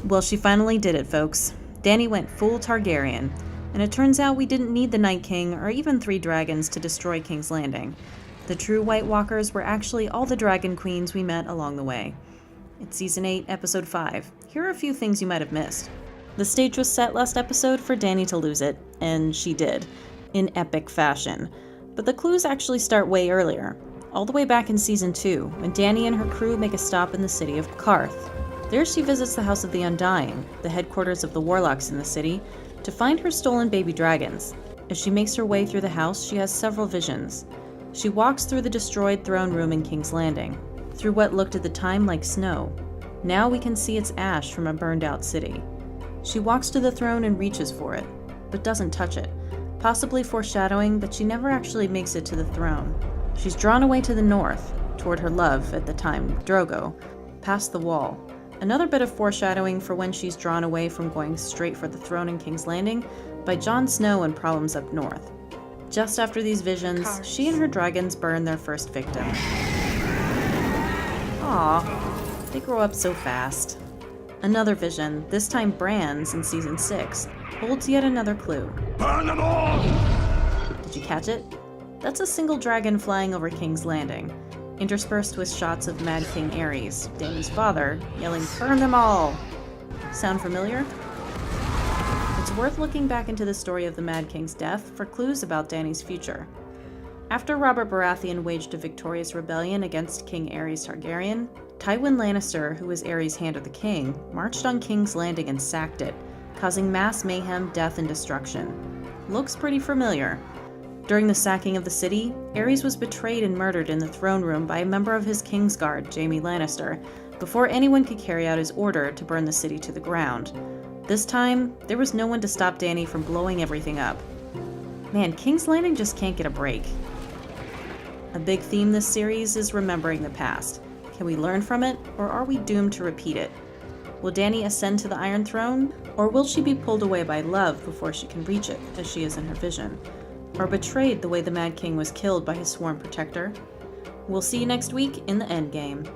Well, she finally did it, folks. Dany went full Targaryen, and it turns out we didn't need the Night King or even 3 dragons to destroy King's Landing. The true White Walkers were actually all the dragon queens we met along the way. It's Season 8, Episode 5. Here are a few things you might have missed. The stage was set last episode for Dany to lose it, and she did, in epic fashion. But the clues actually start way earlier, all the way back in Season 2, when Dany and her crew make a stop in the city of Karth. There she visits the House of the Undying, the headquarters of the warlocks in the city, to find her stolen baby dragons. As she makes her way through the house, she has several visions. She walks through the destroyed throne room in King's Landing, through what looked at the time like snow. Now we can see it's ash from a burned-out city. She walks to the throne and reaches for it, but doesn't touch it, possibly foreshadowing that she never actually makes it to the throne. She's drawn away to the north, toward her love, at the time, Drogo, past the wall. Another bit of foreshadowing for when she's drawn away from going straight for the throne in King's Landing by Jon Snow and Problems Up North. Just after these visions, she and her dragons burn their first victim. Aww, they grow up so fast. Another vision, this time Bran's in Season 6, holds yet another clue. Burn them all! Did you catch it? That's a single dragon flying over King's Landing, interspersed with shots of Mad King Aerys, Dany's father, yelling, "Burn them all!" Sound familiar? It's worth looking back into the story of the Mad King's death for clues about Dany's future. After Robert Baratheon waged a victorious rebellion against King Aerys Targaryen, Tywin Lannister, who was Aerys' Hand of the King, marched on King's Landing and sacked it, causing mass mayhem, death, and destruction. Looks pretty familiar. During the sacking of the city, Aerys was betrayed and murdered in the throne room by a member of his Kingsguard, Jaime Lannister, before anyone could carry out his order to burn the city to the ground. This time, there was no one to stop Dany from blowing everything up. Man, King's Landing just can't get a break. A big theme this series is remembering the past. Can we learn from it, or are we doomed to repeat it? Will Dany ascend to the Iron Throne, or will she be pulled away by love before she can reach it, as she is in her vision? Or betrayed the way the Mad King was killed by his sworn protector? We'll see you next week in the Endgame.